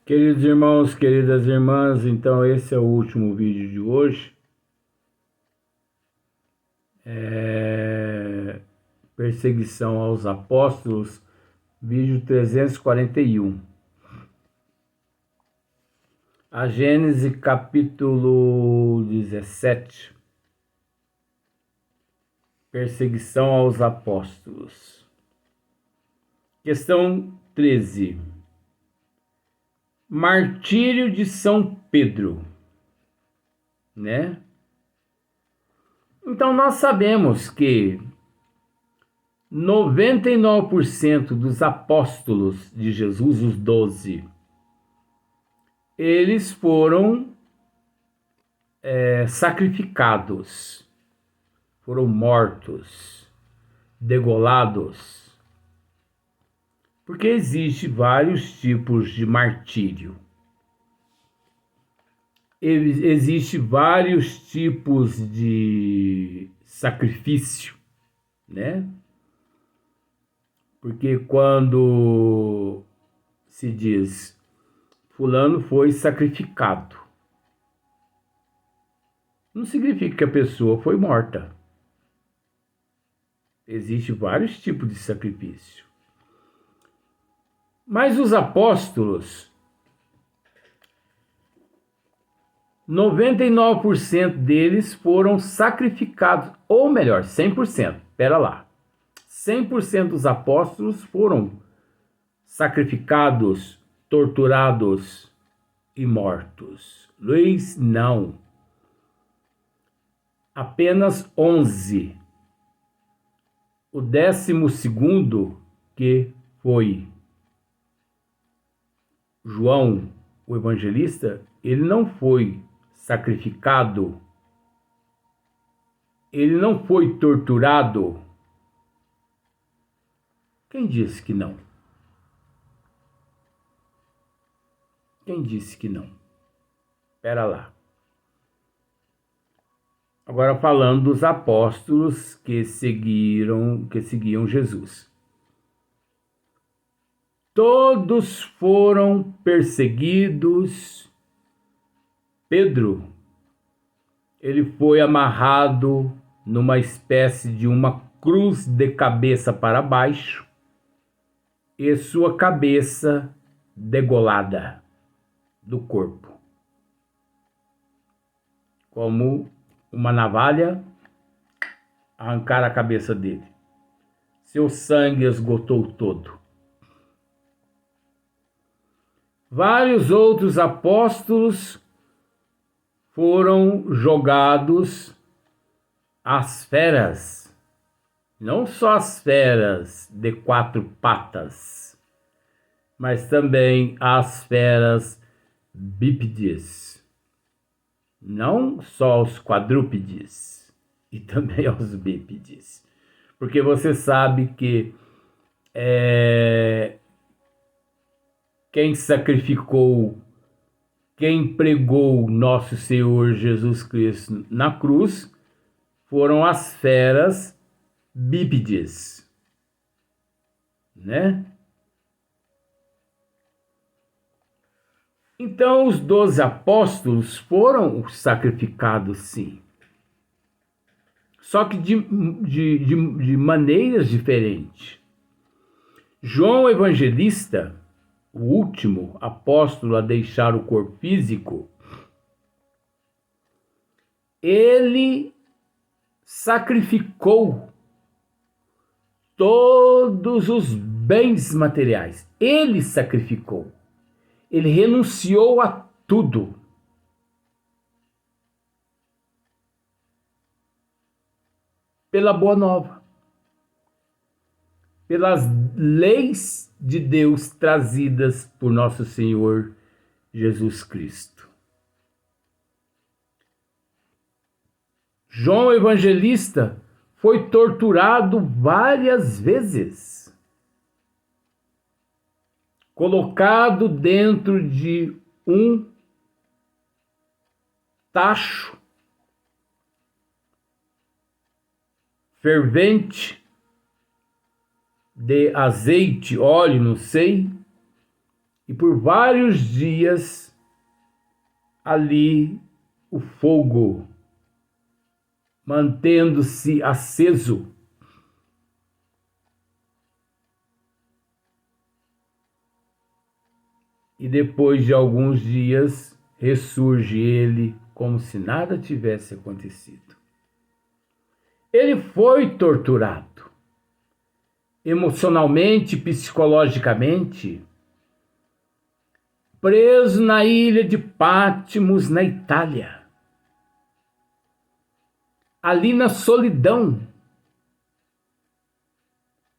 Queridos irmãos, queridas irmãs, então esse é o último vídeo de hoje. Perseguição aos apóstolos, vídeo 341. A Gênesis capítulo 17. Perseguição aos apóstolos. Questão 13. Martírio de São Pedro, né? Então nós sabemos que 99% dos apóstolos de Jesus, os 12, eles foram sacrificados, foram mortos, degolados, porque existe vários tipos de martírio. Existe vários tipos de sacrifício, né? Porque quando se diz fulano foi sacrificado, não significa que a pessoa foi morta. Existem vários tipos de sacrifício. Mas os apóstolos, 99% deles foram sacrificados, ou melhor, 100%. Espera lá. 100% dos apóstolos foram sacrificados, torturados e mortos. Luiz, não. Apenas 11. O 12º, que foi João, o evangelista, ele não foi sacrificado, ele não foi torturado. Quem disse que não? Quem disse que não? Espera lá. Agora falando dos apóstolos que seguiam Jesus. Todos foram perseguidos. Pedro, ele foi amarrado numa espécie de uma cruz de cabeça para baixo e sua cabeça degolada do corpo, como uma navalha arrancar a cabeça dele. Seu sangue esgotou todo. Vários outros apóstolos foram jogados às feras, não só as feras de 4 patas, mas também as feras bípedes, não só os quadrúpedes, e também aos bípedes, porque você sabe que quem sacrificou, quem pregou nosso Senhor Jesus Cristo na cruz foram as feras bípedes, né? Então os 12 apóstolos foram sacrificados, sim. Só que de maneiras diferentes. João Evangelista, o último apóstolo a deixar o corpo físico, ele sacrificou todos os bens materiais. Ele sacrificou. Ele renunciou a tudo. Pela boa nova. Pelas leis de Deus trazidas por nosso Senhor Jesus Cristo. João Evangelista foi torturado várias vezes, colocado dentro de um tacho fervente de azeite, óleo, não sei, E por vários dias ali o fogo mantendo-se aceso. E depois de alguns dias ressurge ele como se nada tivesse acontecido. Ele foi torturado emocionalmente, psicologicamente, preso na ilha de Patmos, na Itália. Ali na solidão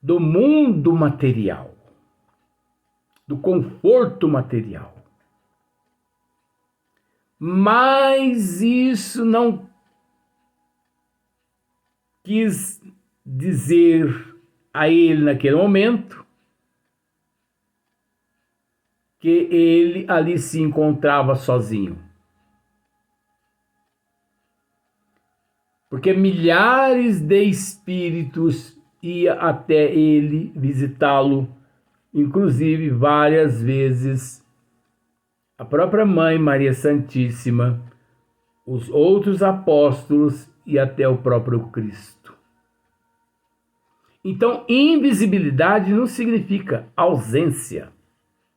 do mundo material, do conforto material. Mas isso não quis dizer a ele naquele momento que ele ali se encontrava sozinho. Porque milhares de espíritos iam até ele visitá-lo, inclusive várias vezes a própria Mãe Maria Santíssima, os outros apóstolos e até o próprio Cristo. Então, invisibilidade não significa ausência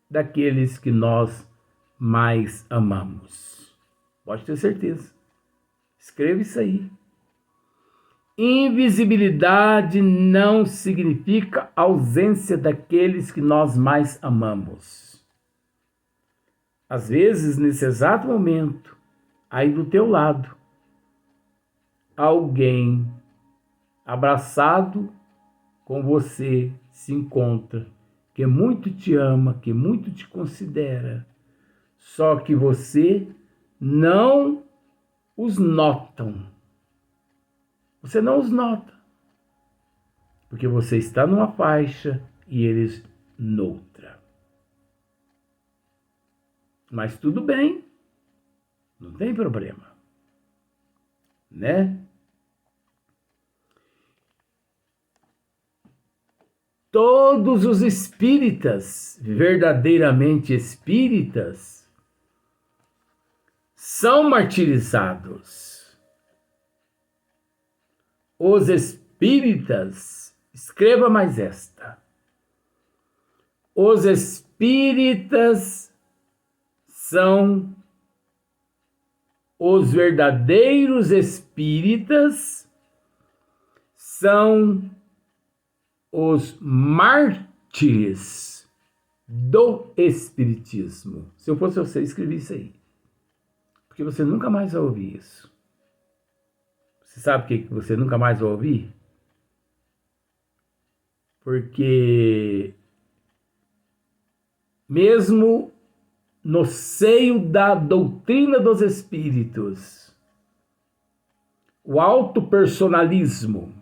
daqueles que nós mais amamos. Pode ter certeza. Escreva isso aí. Invisibilidade não significa ausência daqueles que nós mais amamos. Às vezes, nesse exato momento, aí do teu lado, alguém abraçado com você se encontra, que muito te ama, que muito te considera, só que você não os notam. Você não os nota, porque você está numa faixa e eles noutra. Mas tudo bem, não tem problema, né? Todos os espíritas, verdadeiramente espíritas, são martirizados. Os espíritas, escreva mais esta. Os espíritas são os verdadeiros espíritas, são os mártires do espiritismo. Se eu fosse você, escrevi isso aí. Porque você nunca mais vai ouvir isso. Você sabe o que você nunca mais vai ouvir? Porque mesmo no seio da doutrina dos espíritos, o autopersonalismo,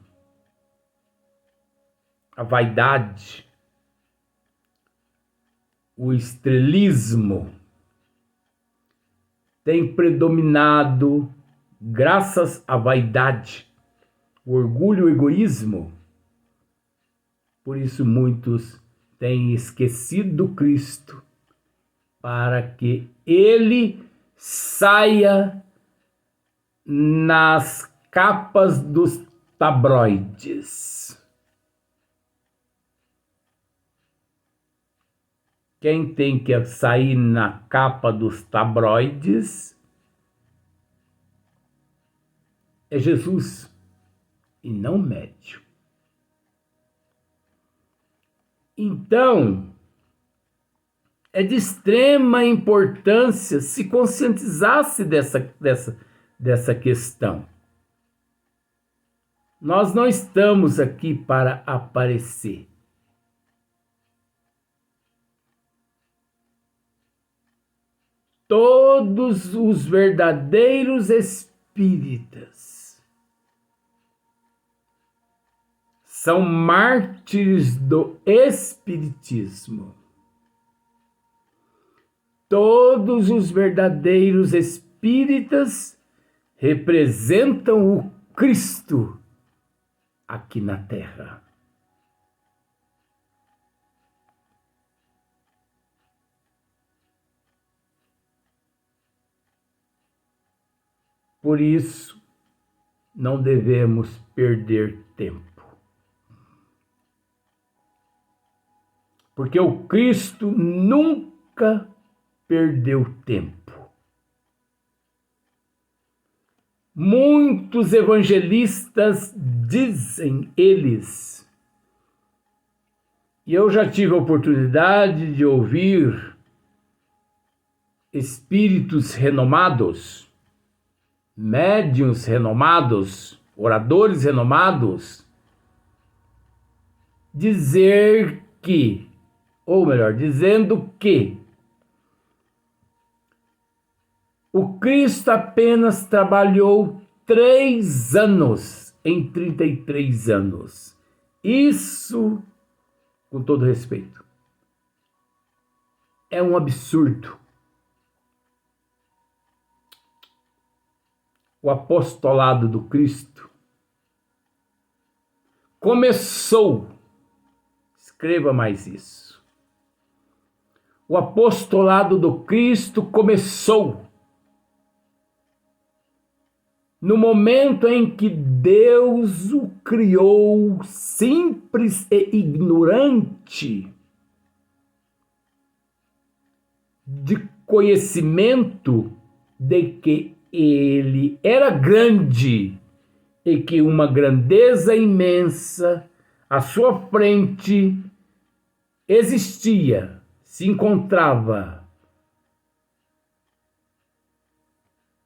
a vaidade, o estrelismo tem predominado graças à vaidade, o orgulho, o egoísmo. Por isso muitos têm esquecido Cristo, para que ele saia nas capas dos tabloides. Quem tem que sair na capa dos tabloides é Jesus e não médium. Então, é de extrema importância se conscientizasse dessa questão. Nós não estamos aqui para aparecer. Todos os verdadeiros espíritas são mártires do espiritismo. Todos os verdadeiros espíritas representam o Cristo aqui na Terra. Por isso, não devemos perder tempo. Porque o Cristo nunca perdeu tempo. Muitos evangelistas dizem eles, e eu já tive a oportunidade de ouvir espíritos renomados, médiuns renomados, oradores renomados, dizer que, ou melhor, dizendo que o Cristo apenas trabalhou 3 anos em 33 anos. Isso, com todo respeito, é um absurdo. O apostolado do Cristo começou, escreva mais isso, o apostolado do Cristo começou no momento em que Deus o criou simples e ignorante de conhecimento de que ele era grande e que uma grandeza imensa à sua frente existia, se encontrava,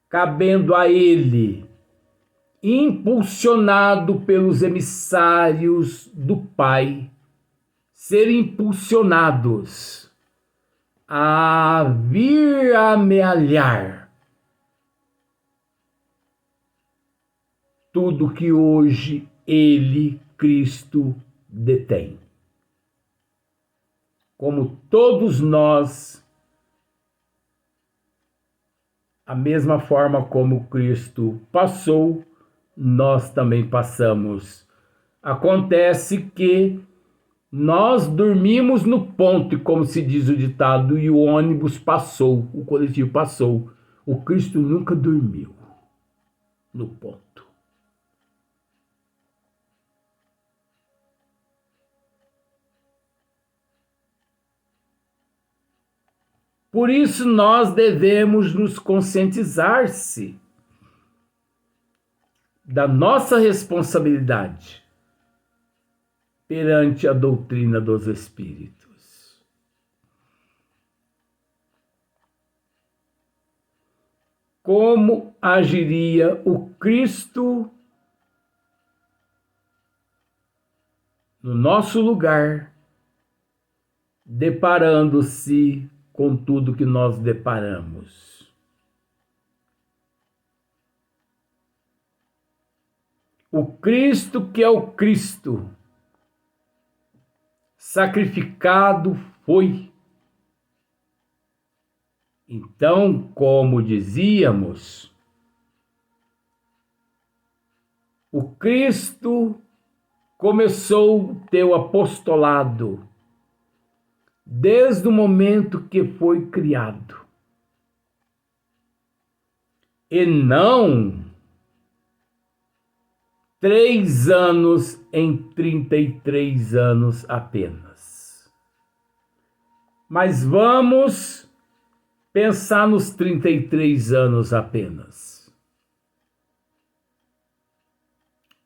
cabendo a ele, impulsionado pelos emissários do Pai, ser impulsionados a vir amealhar tudo que hoje ele, Cristo, detém. Como todos nós, a mesma forma como Cristo passou, nós também passamos. Acontece que nós dormimos no ponto, como se diz o ditado, e o ônibus passou, o coletivo passou. O Cristo nunca dormiu no ponto. Por isso nós devemos nos conscientizar-se da nossa responsabilidade perante a doutrina dos Espíritos. Como agiria o Cristo no nosso lugar, deparando-se com tudo que nós deparamos? O Cristo que é o Cristo, sacrificado foi. Então, como dizíamos, o Cristo começou o teu apostolado desde o momento que foi criado. E não 3 anos em 33 anos apenas. Mas vamos pensar nos 33 anos apenas.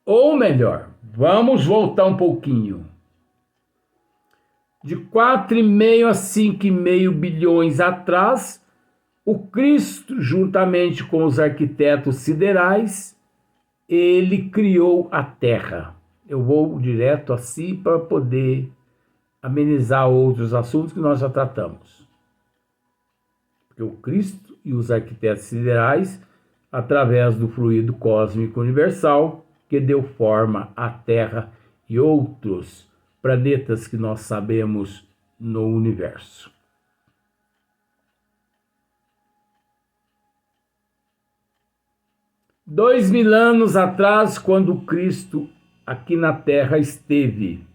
Ou melhor, vamos voltar um pouquinho. De 4,5 a 5,5 bilhões atrás, o Cristo, juntamente com os arquitetos siderais, ele criou a Terra. Eu vou direto assim para poder amenizar outros assuntos que nós já tratamos. Porque o Cristo e os arquitetos siderais, através do fluido cósmico universal, que deu forma à Terra e outros planetas que nós sabemos no universo. Dois 2000 anos atrás, quando Cristo aqui na Terra esteve,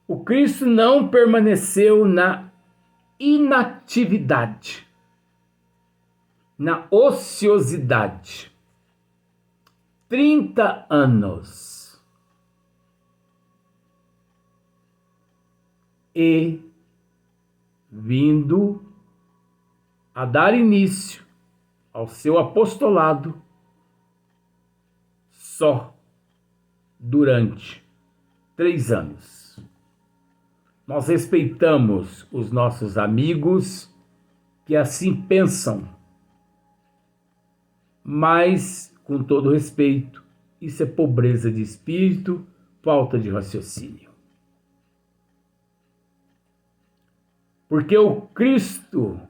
o Cristo não permaneceu na inatividade. na ociosidade. 30 anos. E vindo a dar início ao seu apostolado só durante 3 anos. Nós respeitamos os nossos amigos que assim pensam, mas, com todo respeito, isso é pobreza de espírito, falta de raciocínio. Porque o Cristo,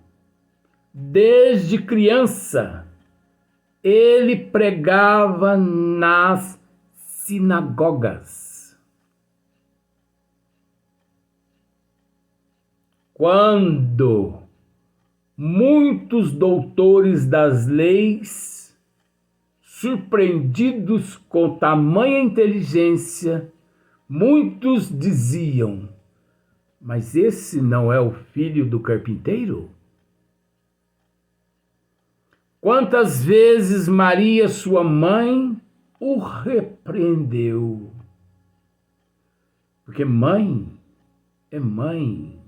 desde criança, ele pregava nas sinagogas. Quando muitos doutores das leis, surpreendidos com tamanha inteligência, muitos diziam: mas esse não é o filho do carpinteiro? Quantas vezes Maria, sua mãe, o repreendeu? Porque mãe é mãe.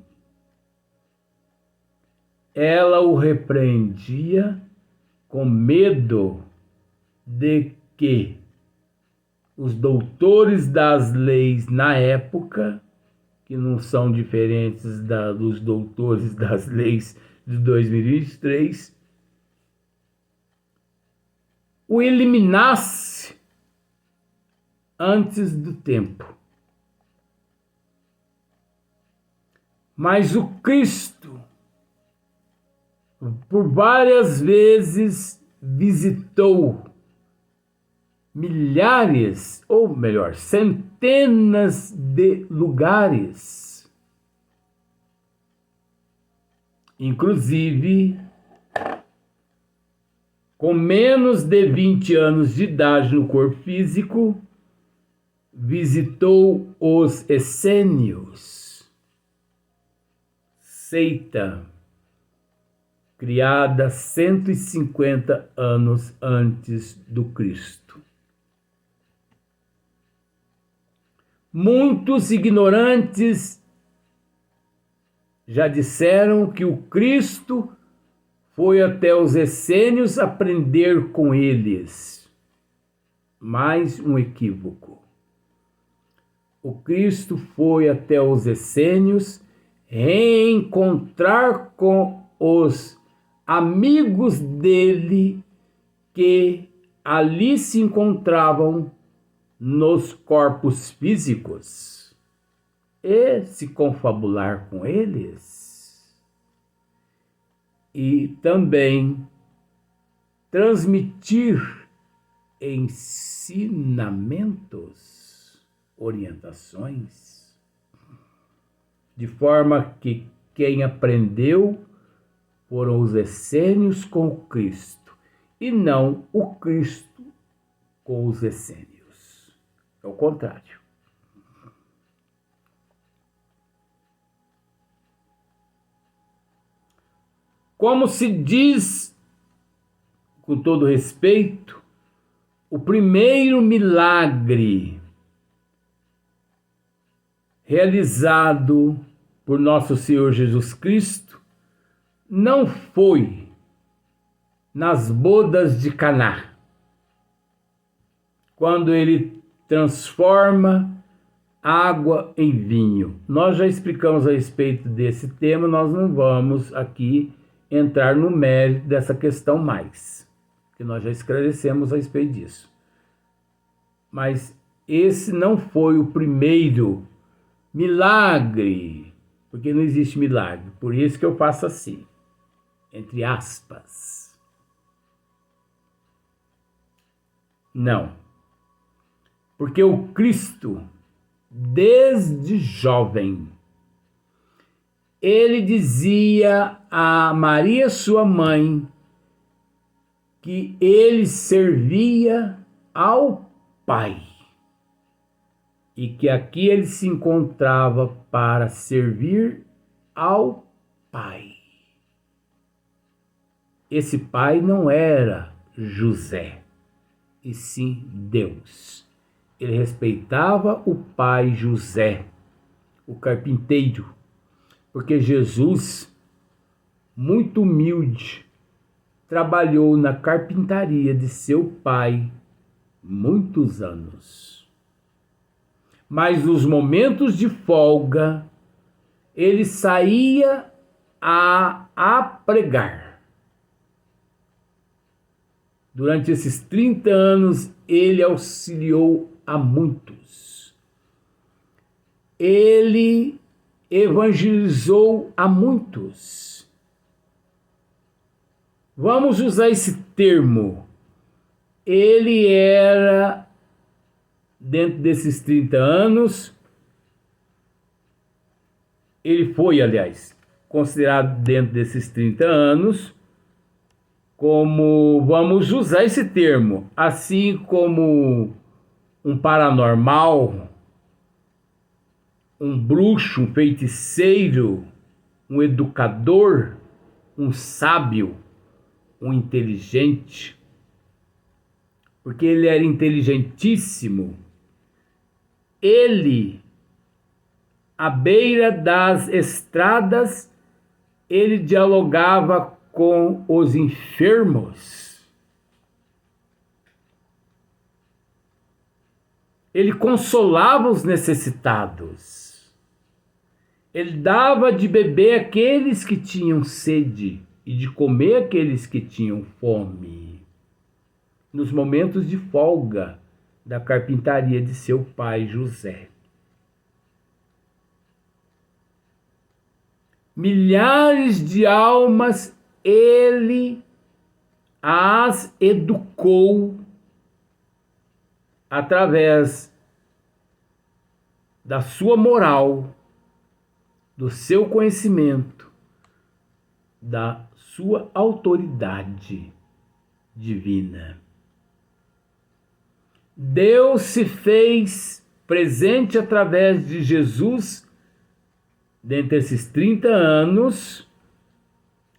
Ela o repreendia com medo de que os doutores das leis na época, que não são diferentes dos doutores das leis de 2023, o eliminasse antes do tempo. Mas o Cristo, por várias vezes, visitou milhares, ou melhor, centenas de lugares. Inclusive, com menos de 20 anos de idade no corpo físico, visitou os essênios, seita criada 150 anos antes do Cristo. Muitos ignorantes já disseram que o Cristo foi até os essênios aprender com eles. Mais um equívoco. O Cristo foi até os essênios reencontrar com os amigos dele que ali se encontravam nos corpos físicos e se confabular com eles e também transmitir ensinamentos, orientações, de forma que quem aprendeu foram os essênios com o Cristo e não o Cristo com os essênios. É o contrário. Como se diz, com todo respeito, o primeiro milagre realizado por nosso Senhor Jesus Cristo não foi nas bodas de Caná, quando ele transforma água em vinho. Nós já explicamos a respeito desse tema, nós não vamos aqui entrar no mérito dessa questão mais, porque nós já esclarecemos a respeito disso. Mas esse não foi o primeiro milagre, porque não existe milagre, por isso que eu faço assim, entre aspas. Não. Porque o Cristo, desde jovem, ele dizia a Maria, sua mãe, que ele servia ao Pai e que aqui ele se encontrava para servir ao Pai. esse pai não era José, e sim Deus. Ele respeitava o pai José, o carpinteiro, porque Jesus, muito humilde, trabalhou na carpintaria de seu pai muitos anos. Mas nos momentos de folga, ele saía a pregar. Durante esses 30 anos, ele auxiliou a muitos. Ele evangelizou a muitos. Vamos usar esse termo. Ele era, dentro desses 30 anos, ele foi, aliás, considerado dentro desses 30 anos, como, vamos usar esse termo, assim como um paranormal, um bruxo, um feiticeiro, um educador, um sábio, um inteligente, porque ele era inteligentíssimo. Ele, à beira das estradas, ele dialogava com os enfermos. Ele consolava os necessitados. Ele dava de beber àqueles que tinham sede e de comer àqueles que tinham fome. Nos momentos de folga da carpintaria de seu pai José. Milhares de almas ele as educou através da sua moral, do seu conhecimento, da sua autoridade divina. Deus se fez presente através de Jesus, dentre esses 30 anos,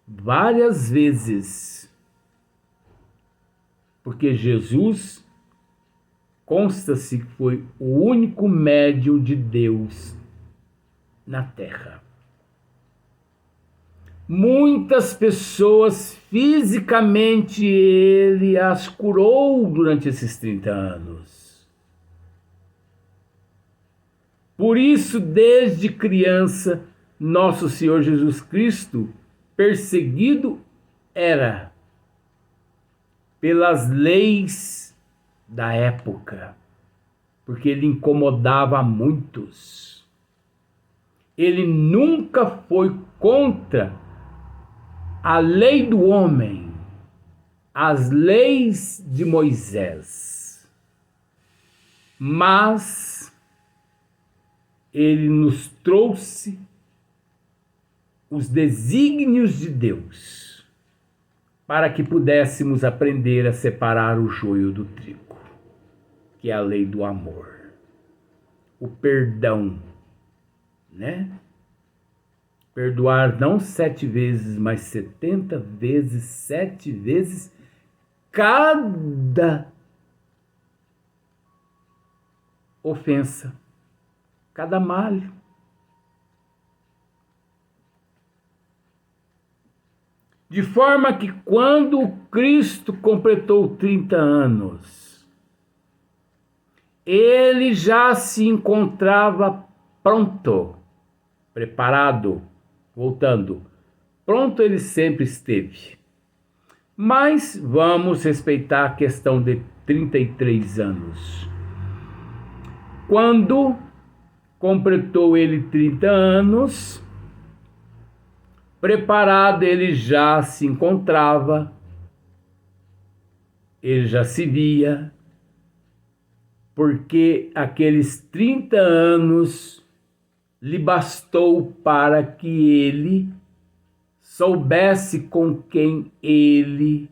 várias vezes. Porque Jesus consta-se que foi o único médium de Deus na Terra. Muitas pessoas, fisicamente, ele as curou durante esses 30 anos. Por isso, desde criança, nosso Senhor Jesus Cristo, perseguido era pelas leis da época, porque ele incomodava muitos. Ele nunca foi contra a lei do homem, as leis de Moisés, mas ele nos trouxe os desígnios de Deus para que pudéssemos aprender a separar o joio do trigo, que é a lei do amor, o perdão, né? Perdoar não 7 vezes, mas 70 vezes, 7 vezes cada ofensa, cada malho. De forma que quando Cristo completou 30 anos, ele já se encontrava pronto, preparado, voltando. Pronto ele sempre esteve. Mas vamos respeitar a questão de 33 anos. Quando completou ele 30 anos, preparado ele já se encontrava, ele já se via, porque aqueles 30 anos lhe bastou para que ele soubesse com quem ele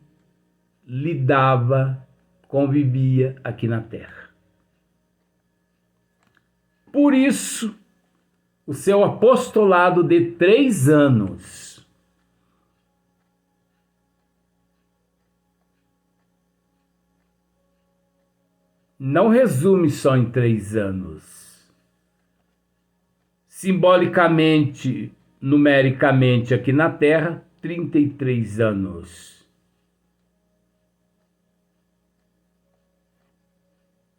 lidava, convivia aqui na Terra. Por isso, o seu apostolado de 3 anos não resume só em 3 anos. Simbolicamente, numericamente aqui na Terra, 33 anos.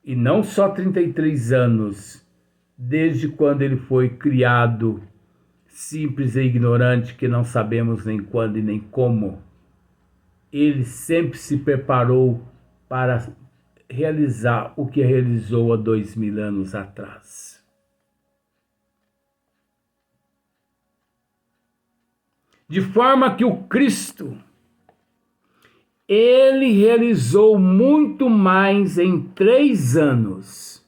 E não só 33 anos, desde quando ele foi criado, simples e ignorante, que não sabemos nem quando e nem como. Ele sempre se preparou para realizar o que realizou há 2000 anos atrás. De forma que o Cristo, ele realizou muito mais em 3 anos.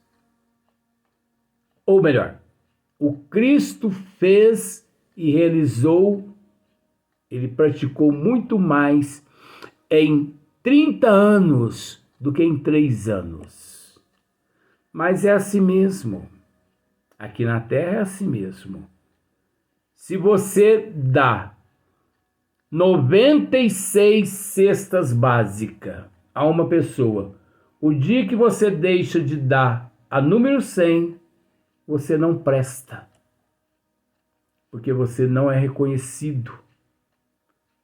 Ou melhor, o Cristo fez e realizou, ele praticou muito mais em 30 anos do que em 3 anos. Mas é assim mesmo. Aqui na Terra é assim mesmo. Se você dá 96 cestas básicas a uma pessoa, o dia que você deixa de dar a número 100, você não presta. Porque você não é reconhecido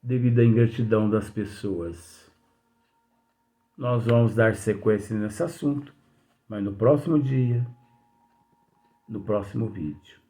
devido à ingratidão das pessoas. Nós vamos dar sequência nesse assunto, mas no próximo dia, no próximo vídeo.